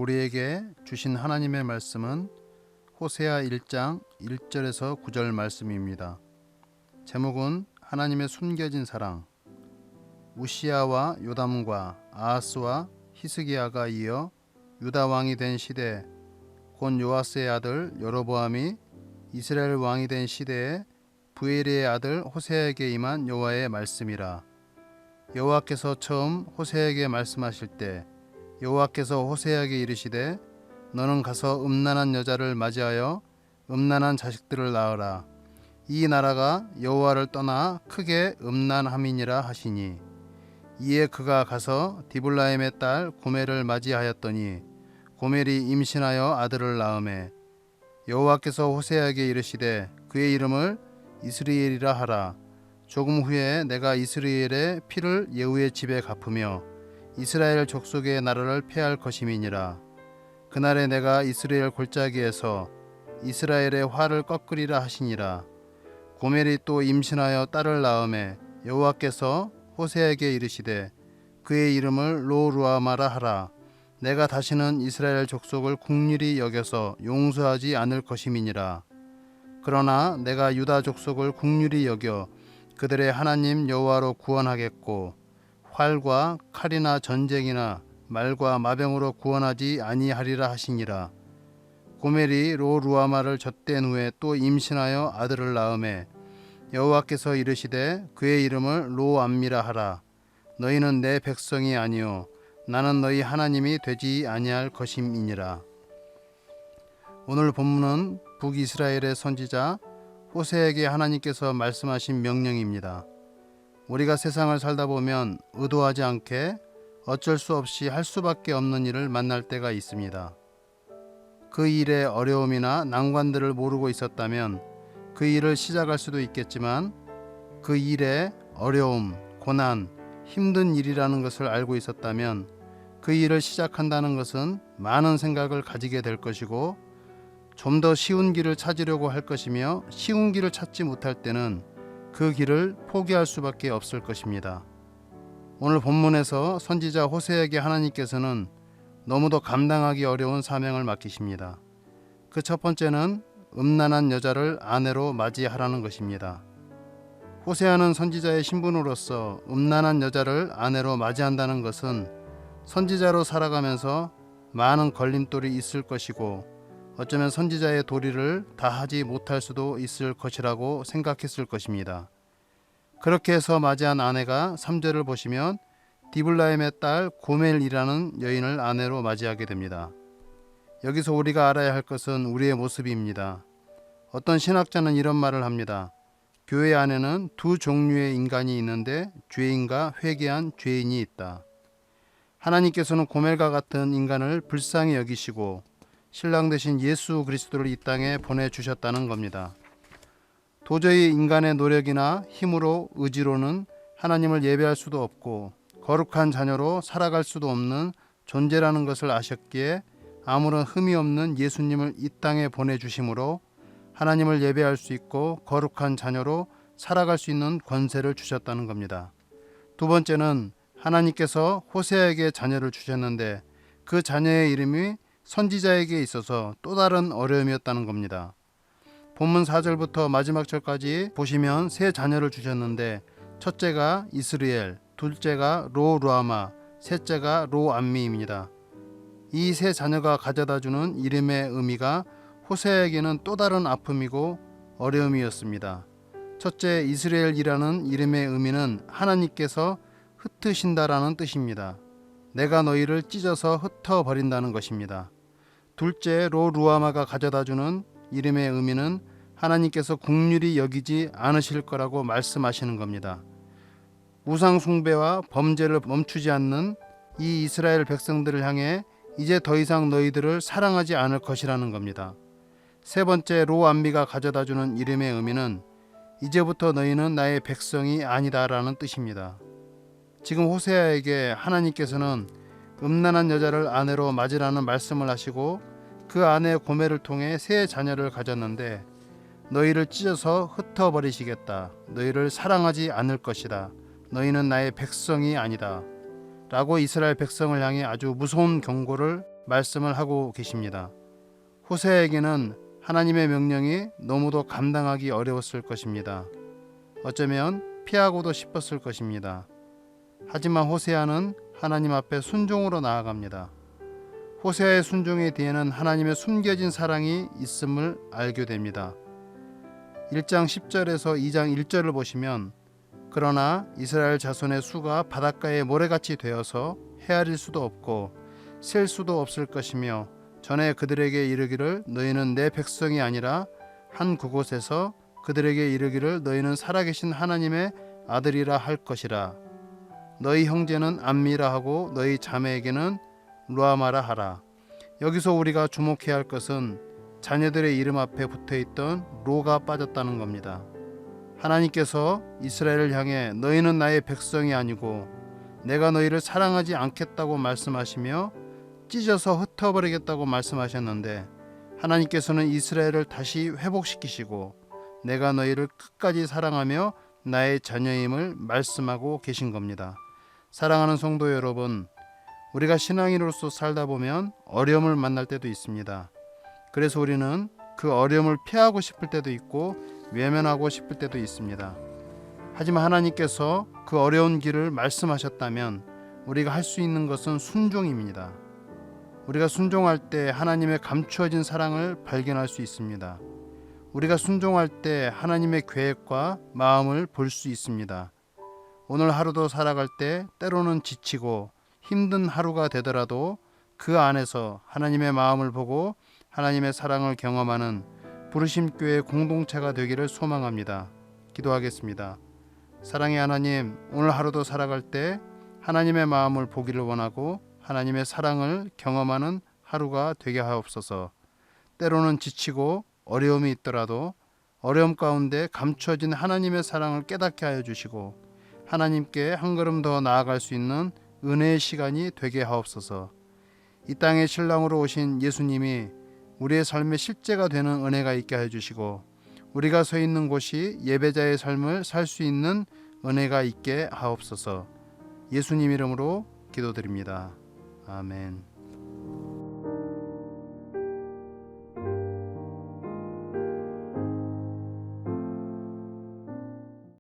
우리에게 주신 하나님의 말씀은 호세아 1장 1절에서 9절 말씀입니다. 제목은 하나님의 숨겨진 사랑. 우시야와 요담과 아하스와 히스기야가 이어 유다 왕이 된 시대, 곧 요아스의 아들 여로보암이 이스라엘 왕이 된 시대에 부엘의 아들 호세아에게 임한 여호와의 말씀이라. 여호와께서 처음 호세아에게 말씀하실 때 여호와께서 호세아에게 이르시되 너는 가서 음란한 여자를 맞이하여 음란한 자식들을 낳으라. 이 나라가 여호와를 떠나 크게 음란함이니라 하시니, 이에 그가 가서 디블라임의 딸 고멜을 맞이하였더니 고멜이 임신하여 아들을 낳으매 여호와께서 호세아에게 이르시되 그의 이름을 이스리엘이라 하라. 조금 후에 내가 이스라엘의 피를 예후의 집에 갚으며 이스라엘 족속의 나라를 폐할 것임이니라. 그날에 내가 이스라엘 골짜기에서 이스라엘의 활을 꺾으리라 하시니라. 고멜이 또 임신하여 딸을 낳으매 여호와께서 호세아에게 이르시되 그의 이름을 로루아마라 하라. 내가 다시는 이스라엘 족속을 국률이 여겨서 용서하지 않을 것임이니라. 그러나 내가 유다 족속을 국률이 여겨 그들의 하나님 여호와로 구원하겠고 활과 칼이나 전쟁이나 말과 마병으로 구원하지 아니하리라 하시니라. 고멜이 로루아마를 젖댄 후에 또 임신하여 아들을 낳으매 여호와께서 이르시되 그의 이름을 로암미라 하라. 너희는 내 백성이 아니요 나는 너희 하나님이 되지 아니할 것임이니라. 오늘 본문은 북이스라엘의 선지자 호세아에게 하나님께서 말씀하신 명령입니다. 우리가 세상을 살다 보면 의도하지 않게 어쩔 수 없이 할 수밖에 없는 일을 만날 때가 있습니다. 그 일의 어려움이나 난관들을 모르고 있었다면 그 일을 시작할 수도 있겠지만, 그 일의 어려움, 고난, 힘든 일이라는 것을 알고 있었다면 그 일을 시작한다는 것은 많은 생각을 가지게 될 것이고 좀 더 쉬운 길을 찾으려고 할 것이며, 쉬운 길을 찾지 못할 때는 그 길을 포기할 수밖에 없을 것입니다. 오늘 본문에서 선지자 호세아에게 하나님께서는 너무도 감당하기 어려운 사명을 맡기십니다. 그 첫 번째는 음란한 여자를 아내로 맞이하라는 것입니다. 호세아는 선지자의 신분으로서 음란한 여자를 아내로 맞이한다는 것은 선지자로 살아가면서 많은 걸림돌이 있을 것이고 어쩌면 선지자의 도리를 다하지 못할 수도 있을 것이라고 생각했을 것입니다. 그렇게 해서 맞이한 아내가 3절을 보시면 디블라임의 딸 고멜이라는 여인을 아내로 맞이하게 됩니다. 여기서 우리가 알아야 할 것은 우리의 모습입니다. 어떤 신학자는 이런 말을 합니다. 교회 안에는 두 종류의 인간이 있는데 죄인과 회개한 죄인이 있다. 하나님께서는 고멜과 같은 인간을 불쌍히 여기시고 신랑 되신 예수 그리스도를 이 땅에 보내주셨다는 겁니다. 도저히 인간의 노력이나 힘으로 의지로는 하나님을 예배할 수도 없고 거룩한 자녀로 살아갈 수도 없는 존재라는 것을 아셨기에 아무런 흠이 없는 예수님을 이 땅에 보내주심으로 하나님을 예배할 수 있고 거룩한 자녀로 살아갈 수 있는 권세를 주셨다는 겁니다. 두 번째는 하나님께서 호세아에게 자녀를 주셨는데 그 자녀의 이름이 선지자에게 있어서 또 다른 어려움이었다는 겁니다. 본문 4절부터 마지막 절까지 보시면 세 자녀를 주셨는데 첫째가 이스리엘, 둘째가 로루아마, 셋째가 로암미입니다. 이 세 자녀가 가져다주는 이름의 의미가 호세아에게는 또 다른 아픔이고 어려움이었습니다. 첫째 이스라엘이라는 이름의 의미는 하나님께서 흩으신다라는 뜻입니다. 내가 너희를 찢어서 흩어버린다는 것입니다. 둘째 로루아마가 가져다주는 이름의 의미는 하나님께서 긍휼히 여기지 않으실 거라고 말씀하시는 겁니다. 우상 숭배와 범죄를 멈추지 않는 이 이스라엘 백성들을 향해 이제 더 이상 너희들을 사랑하지 않을 것이라는 겁니다. 세 번째 로암미가 가져다주는 이름의 의미는 이제부터 너희는 나의 백성이 아니다라는 뜻입니다. 지금 호세아에게 하나님께서는 음란한 여자를 아내로 맞으라는 말씀을 하시고 그 아내 고멜을 통해 세 자녀를 가졌는데 너희를 찢어서 흩어버리시겠다. 너희를 사랑하지 않을 것이다. 너희는 나의 백성이 아니다. 라고 이스라엘 백성을 향해 아주 무서운 경고를 말씀을 하고 계십니다. 호세아에게는 하나님의 명령이 너무도 감당하기 어려웠을 것입니다. 어쩌면 피하고도 싶었을 것입니다. 하지만 호세아는 하나님 앞에 순종으로 나아갑니다. 호세아의 순종에 뒤에는 하나님의 숨겨진 사랑이 있음을 알게 됩니다. 1장 10절에서 2장 1절을 보시면 그러나 이스라엘 자손의 수가 바닷가의 모래같이 되어서 헤아릴 수도 없고 셀 수도 없을 것이며 전에 그들에게 이르기를 너희는 내 백성이 아니라 한 그곳에서 그들에게 이르기를 너희는 살아계신 하나님의 아들이라 할 것이라. 너희 형제는 암미라 하고 너희 자매에게는 루아마라 하라. 여기서 우리가 주목해야 할 것은 자녀들의 이름 앞에 붙어있던 로가 빠졌다는 겁니다. 하나님께서 이스라엘을 향해 너희는 나의 백성이 아니고 내가 너희를 사랑하지 않겠다고 말씀하시며 찢어서 흩어버리겠다고 말씀하셨는데 하나님께서는 이스라엘을 다시 회복시키시고 내가 너희를 끝까지 사랑하며 나의 자녀임을 말씀하고 계신 겁니다. 사랑하는 성도 여러분, 우리가 신앙인으로서 살다 보면 어려움을 만날 때도 있습니다. 그래서 우리는 그 어려움을 피하고 싶을 때도 있고 외면하고 싶을 때도 있습니다. 하지만 하나님께서 그 어려운 길을 말씀하셨다면 우리가 할 수 있는 것은 순종입니다. 우리가 순종할 때 하나님의 감추어진 사랑을 발견할 수 있습니다. 우리가 순종할 때 하나님의 계획과 마음을 볼 수 있습니다. 오늘 하루도 살아갈 때 때로는 지치고 힘든 하루가 되더라도 그 안에서 하나님의 마음을 보고 하나님의 사랑을 경험하는 부르심교회 공동체가 되기를 소망합니다. 기도하겠습니다. 사랑의 하나님, 오늘 하루도 살아갈 때 하나님의 마음을 보기를 원하고 하나님의 사랑을 경험하는 하루가 되게 하옵소서. 때로는 지치고 어려움이 있더라도 어려움 가운데 감추어진 하나님의 사랑을 깨닫게 하여 주시고 하나님께 한 걸음 더 나아갈 수 있는 은혜의 시간이 되게 하옵소서. 이 땅에 신랑으로 오신 예수님이 우리의 삶의 실제가 되는 은혜가 있게 하여 주시고 우리가 서 있는 곳이 예배자의 삶을 살 수 있는 은혜가 있게 하옵소서. 예수님 이름으로 기도드립니다. 아멘.